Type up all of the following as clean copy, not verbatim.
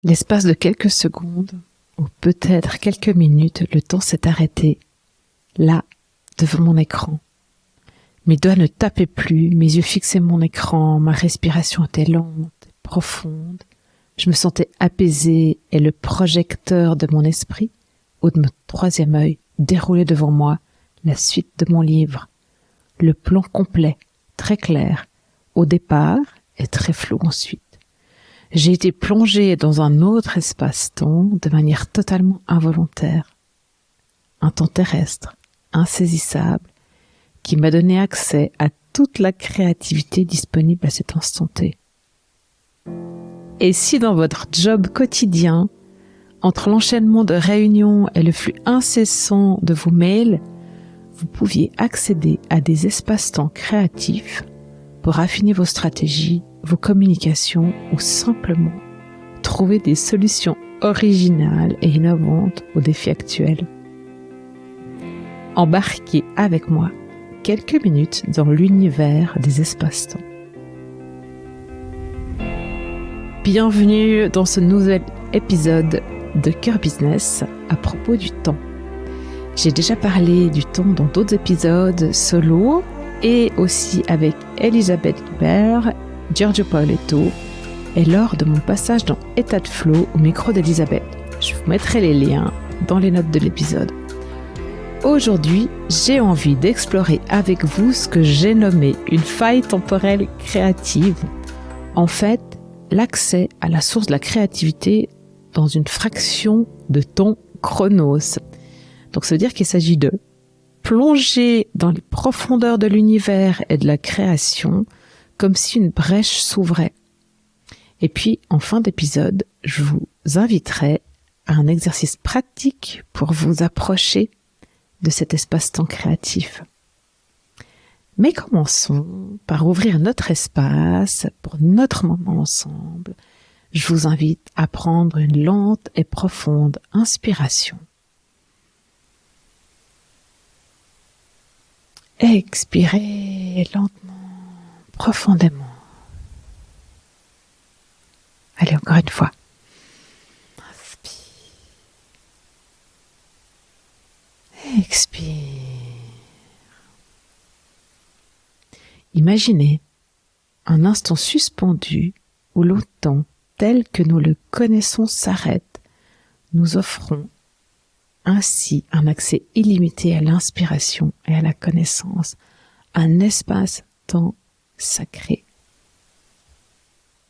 L'espace de quelques secondes, ou peut-être quelques minutes, le temps s'est arrêté, là, devant mon écran. Mes doigts ne tapaient plus, mes yeux fixaient mon écran, ma respiration était lente, profonde. Je me sentais apaisée et le projecteur de mon esprit, ou de mon troisième œil, déroulait devant moi la suite de mon livre. Le plan complet, très clair, au départ et très flou ensuite. J'ai été plongée dans un autre espace-temps de manière totalement involontaire. Un temps terrestre, insaisissable, qui m'a donné accès à toute la créativité disponible à cet instant T. Et si dans votre job quotidien, entre l'enchaînement de réunions et le flux incessant de vos mails, vous pouviez accéder à des espaces-temps créatifs pour affiner vos stratégies, vos communications ou simplement trouver des solutions originales et innovantes aux défis actuels. Embarquez avec moi quelques minutes dans l'univers des espaces-temps. Bienvenue dans ce nouvel épisode de Cœur Business à propos du temps. J'ai déjà parlé du temps dans d'autres épisodes solo et aussi avec Elisabeth Guibert, Giorgio Paoletto et lors de mon passage dans État de Flow au micro d'Elisabeth. Je vous mettrai les liens dans les notes de l'épisode. Aujourd'hui, j'ai envie d'explorer avec vous ce que j'ai nommé une faille temporelle créative. En fait, l'accès à la source de la créativité dans une fraction de temps chronos. Donc ça veut dire qu'il s'agit de plonger dans les profondeurs de l'univers et de la création comme si une brèche s'ouvrait. Et puis, en fin d'épisode, je vous inviterai à un exercice pratique pour vous approcher de cet espace-temps créatif. Mais commençons par ouvrir notre espace pour notre moment ensemble. Je vous invite à prendre une lente et profonde inspiration. Expirez lentement, profondément. Allez, encore une fois. Inspire. Expire. Imaginez un instant suspendu où le temps tel que nous le connaissons s'arrête. Nous offrons ainsi un accès illimité à l'inspiration et à la connaissance, un espace-temps sacré.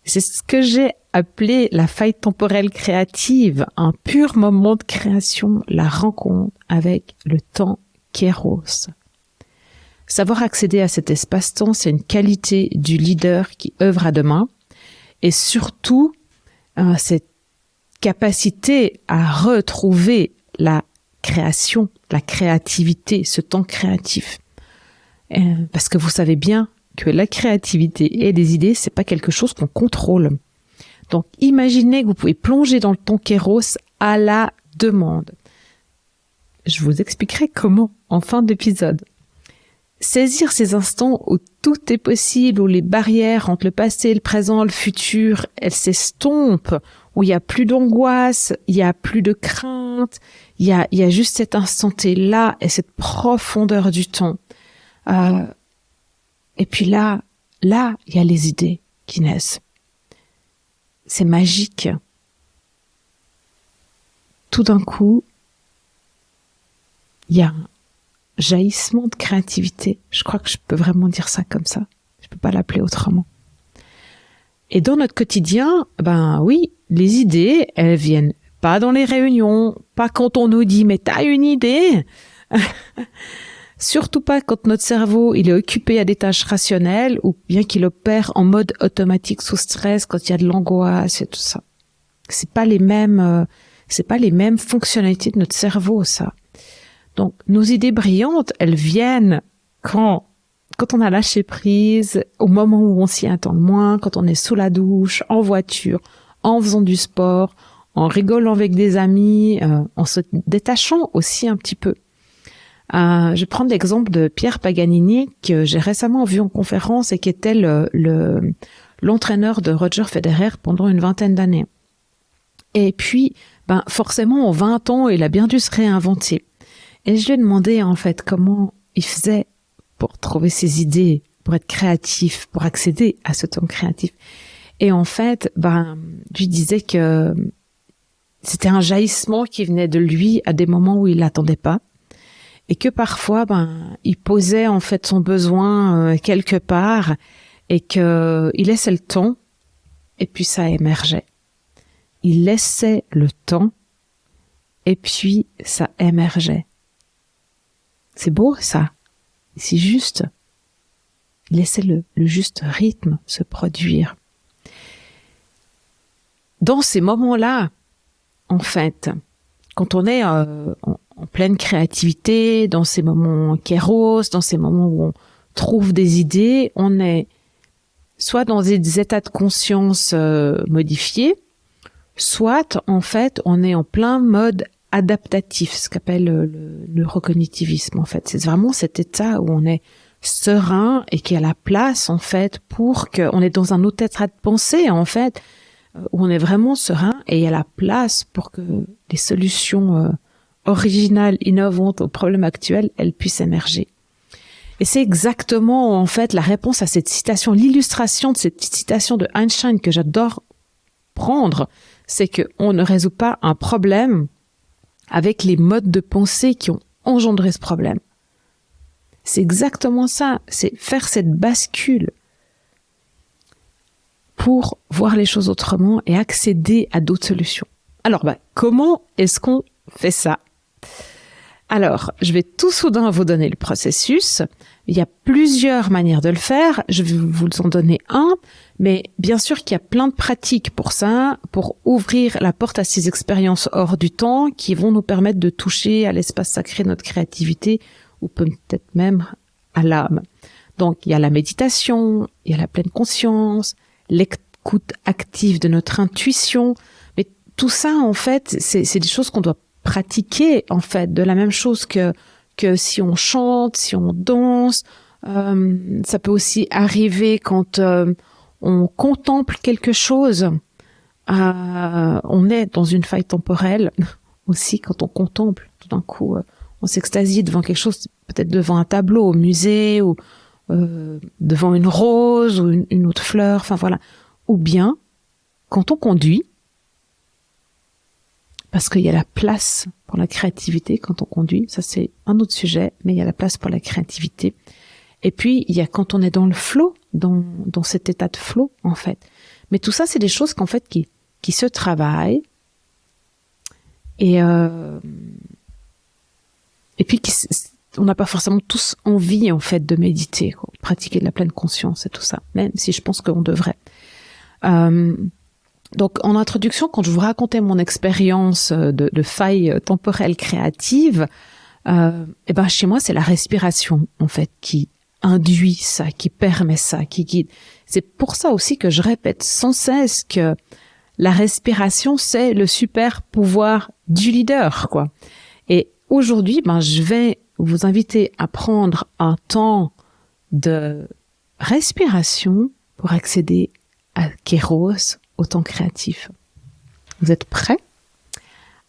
C'est ce que j'ai appelé la faille temporelle créative, un pur moment de création, la rencontre avec le temps Kéros. Savoir accéder à cet espace-temps, c'est une qualité du leader qui œuvre à demain et surtout cette capacité à retrouver la création, la créativité, ce temps créatif. Parce que vous savez bien que la créativité et les idées, c'est pas quelque chose qu'on contrôle. Donc, imaginez que vous pouvez plonger dans le temps Kéros à la demande. Je vous expliquerai comment en fin d'épisode. Saisir ces instants où tout est possible, où les barrières entre le passé, le présent, le futur, elles s'estompent, où il n'y a plus d'angoisse, il n'y a plus de crainte, il y a juste cet instant là et cette profondeur du temps. Et puis là, il y a les idées qui naissent. C'est magique. Tout d'un coup, il y a un jaillissement de créativité. Je crois que je peux vraiment dire ça comme ça. Je peux pas l'appeler autrement. Et dans notre quotidien, oui, les idées, elles viennent pas dans les réunions, pas quand on nous dit « mais t'as une idée ?» Surtout pas quand notre cerveau il est occupé à des tâches rationnelles ou bien qu'il opère en mode automatique sous stress quand il y a de l'angoisse et tout ça. C'est pas les mêmes fonctionnalités de notre cerveau, ça. Donc, nos idées brillantes, elles viennent quand on a lâché prise, au moment où on s'y attend le moins, quand on est sous la douche, en voiture, en faisant du sport, en rigolant avec des amis, en se détachant aussi un petit peu. Je vais prendre l'exemple de Pierre Paganini, que j'ai récemment vu en conférence et qui était l'entraîneur de Roger Federer pendant une 20aine d'années. Et puis, forcément, en 20 ans, il a bien dû se réinventer. Et je lui ai demandé, en fait, comment il faisait pour trouver ses idées, pour être créatif, pour accéder à ce temps créatif. Et en fait, je lui disais que c'était un jaillissement qui venait de lui à des moments où il l'attendait pas. Et que parfois, il posait, en fait, son besoin quelque part et que il laissait le temps et puis ça émergeait. Il laissait le temps et puis ça émergeait. C'est beau, ça. C'est juste. Laissez le juste rythme se produire. Dans ces moments-là, en fait, quand on est en pleine créativité, dans ces moments kéros, dans ces moments où on trouve des idées, on est soit dans des états de conscience modifiés, soit, en fait, on est en plein mode adaptatif, ce qu'appelle le neurocognitivisme, en fait. C'est vraiment cet état où on est serein et qui a la place, en fait, pour qu'on est dans un autre état de pensée, en fait, où on est vraiment serein et il y a la place pour que les solutions originales, innovantes aux problèmes actuels, elles puissent émerger. Et c'est exactement, en fait, la réponse à cette citation, l'illustration de cette citation de Einstein que j'adore prendre, c'est qu'on ne résout pas un problème avec les modes de pensée qui ont engendré ce problème. C'est exactement ça, c'est faire cette bascule pour voir les choses autrement et accéder à d'autres solutions. Alors, comment est-ce qu'on fait ça ? Alors, je vais tout soudain vous donner le processus. Il y a plusieurs manières de le faire. Je vais vous en donner un, mais bien sûr qu'il y a plein de pratiques pour ça, pour ouvrir la porte à ces expériences hors du temps qui vont nous permettre de toucher à l'espace sacré de notre créativité ou peut-être même à l'âme. Donc, il y a la méditation, il y a la pleine conscience, l'écoute active de notre intuition. Mais tout ça, en fait, c'est des choses qu'on doit pratiquer, en fait, de la même chose que si on chante, si on danse. Ça peut aussi arriver quand on contemple quelque chose. On est dans une faille temporelle aussi quand on contemple. Tout d'un coup, on s'extasie devant quelque chose, peut-être devant un tableau au musée ou devant une rose ou une autre fleur. Enfin voilà. Ou bien quand on conduit, parce qu'il y a la place pour la créativité quand on conduit. Ça, c'est un autre sujet, mais il y a la place pour la créativité. Et puis, il y a quand on est dans le flow, dans cet état de flow, en fait. Mais tout ça, c'est des choses qu'en fait, qui se travaillent. Et puis, on n'a pas forcément tous envie, en fait, de méditer, quoi, pratiquer de la pleine conscience et tout ça. Même si je pense qu'on devrait. Donc, en introduction, quand je vous racontais mon expérience de faille temporelle créative, chez moi, c'est la respiration, en fait, qui induit ça, qui permet ça, qui guide. C'est pour ça aussi que je répète sans cesse que la respiration, c'est le super pouvoir du leader, quoi. Et aujourd'hui, je vais vous inviter à prendre un temps de respiration pour accéder à Kéros, au temps créatif. Vous êtes prêts ?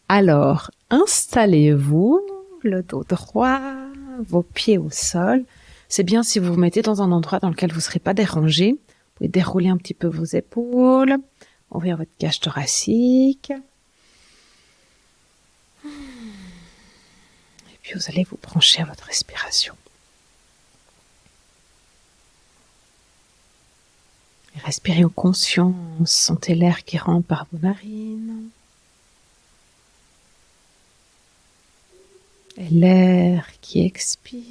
Alors, installez-vous, le dos droit, vos pieds au sol. C'est bien si vous vous mettez dans un endroit dans lequel vous ne serez pas dérangé. Vous pouvez dérouler un petit peu vos épaules, ouvrir votre cage thoracique. Et puis vous allez vous brancher à votre respiration. Respirez en conscience, sentez l'air qui rentre par vos narines. Et l'air qui expire.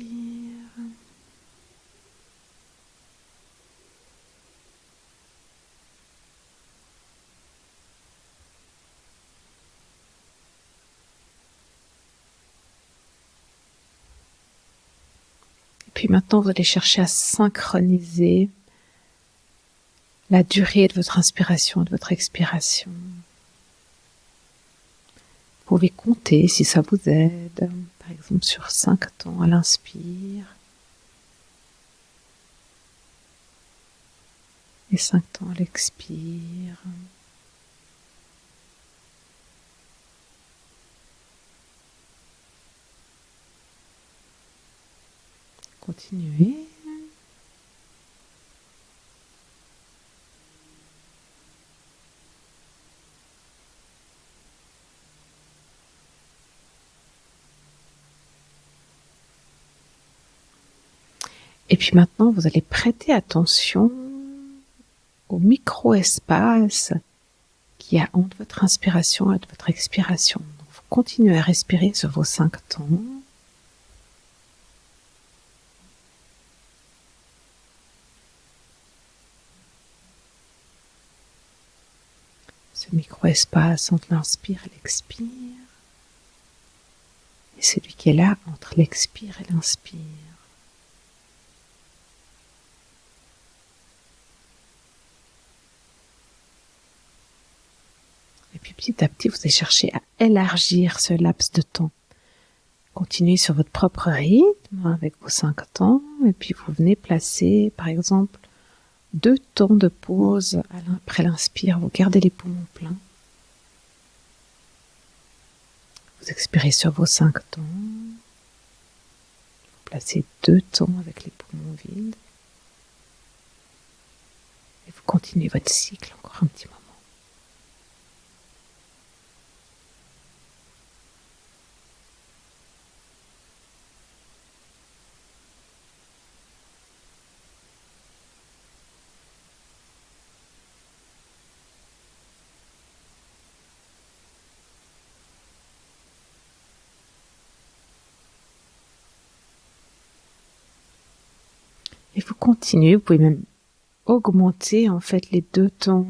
Et puis maintenant, vous allez chercher à synchroniser la durée de votre inspiration et de votre expiration. Vous pouvez compter si ça vous aide, par exemple sur 5 temps à l'inspire et 5 temps à l'expire. continuez. Et puis maintenant, vous allez prêter attention au micro-espace qu'il y a entre votre inspiration et votre expiration. Donc, vous continuez à respirer sur vos 5 temps. Ce micro-espace entre l'inspire et l'expire. Et celui qui est là entre l'expire et l'inspire. Et puis petit à petit, vous allez chercher à élargir ce laps de temps. Continuez sur votre propre rythme avec vos 5 temps. Et puis vous venez placer, par exemple, 2 temps de pause après l'inspire. Vous gardez les poumons pleins. Vous expirez sur vos 5 temps. Vous placez 2 temps avec les poumons vides. Et vous continuez votre cycle encore un petit moment. Et vous continuez, vous pouvez même augmenter en fait les 2 temps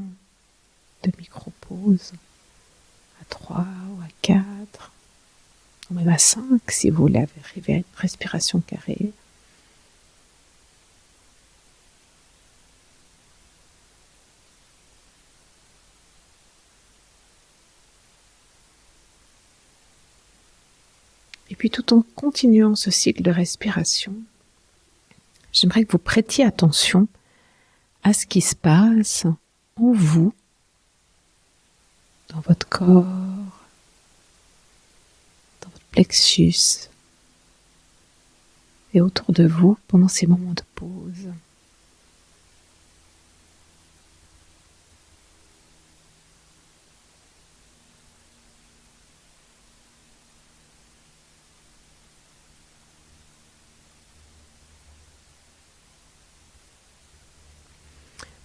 de micro-pause à 3 ou à 4, ou même à 5 si vous voulez arriver à une respiration carrée. Et puis tout en continuant ce cycle de respiration, j'aimerais que vous prêtiez attention à ce qui se passe en vous, dans votre corps, dans votre plexus et autour de vous pendant ces moments de pause.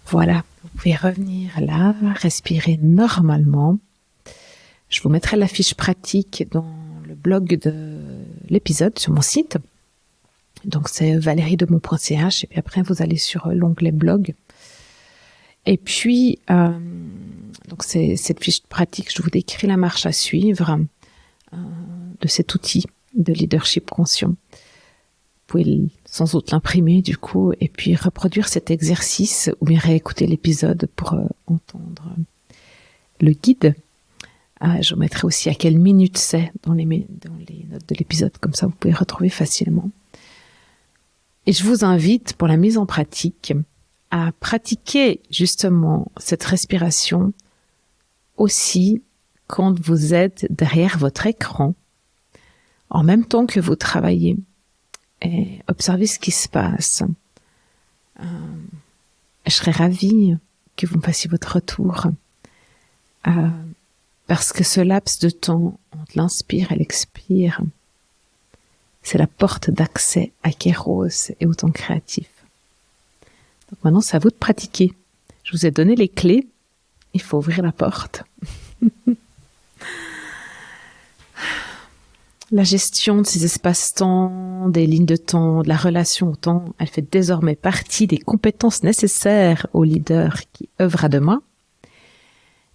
Voilà, vous pouvez revenir là, respirer normalement. Je vous mettrai la fiche pratique dans le blog de l'épisode sur mon site. Donc c'est valeriedemont.ch et puis après vous allez sur l'onglet blog. Et puis, donc c'est cette fiche pratique, je vous décris la marche à suivre de cet outil de leadership conscient. Vous pouvez sans doute l'imprimer du coup et puis reproduire cet exercice ou bien réécouter l'épisode pour entendre le guide. Je vous mettrai aussi à quelle minute c'est dans les notes de l'épisode, comme ça vous pouvez retrouver facilement. Et je vous invite pour la mise en pratique à pratiquer justement cette respiration aussi quand vous êtes derrière votre écran, en même temps que vous travaillez. Et observez ce qui se passe. Je serais ravie que vous me fassiez votre retour. Parce que ce laps de temps entre l'inspire et l'expire, c'est la porte d'accès à Kéros et au temps créatif. Donc maintenant, c'est à vous de pratiquer. Je vous ai donné les clés. Il faut ouvrir la porte. La gestion de ces espaces-temps, des lignes de temps, de la relation au temps, elle fait désormais partie des compétences nécessaires aux leaders qui œuvrent à demain.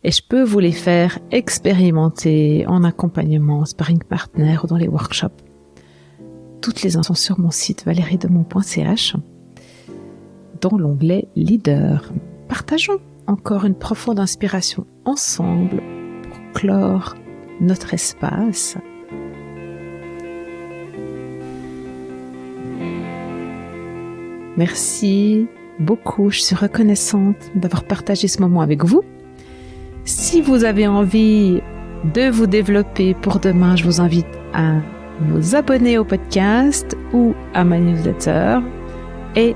Et je peux vous les faire expérimenter en accompagnement, sparring partner ou dans les workshops. Toutes les infos sur mon site valeriedemont.ch dans l'onglet Leader. Partageons encore une profonde inspiration ensemble pour clore notre espace. Merci beaucoup, je suis reconnaissante d'avoir partagé ce moment avec vous. Si vous avez envie de vous développer pour demain, je vous invite à vous abonner au podcast ou à ma newsletter et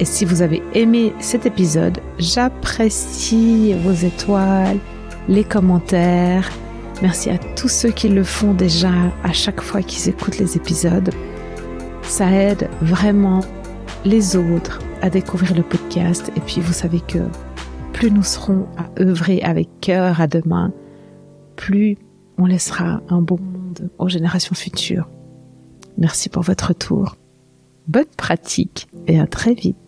si vous avez aimé cet épisode, j'apprécie vos étoiles, les commentaires. Merci à tous ceux qui le font déjà à chaque fois qu'ils écoutent les épisodes. Ça aide vraiment les autres à découvrir le podcast. Et puis vous savez que plus nous serons à œuvrer avec cœur à demain, plus on laissera un beau monde aux générations futures. Merci pour votre retour. Bonne pratique et à très vite.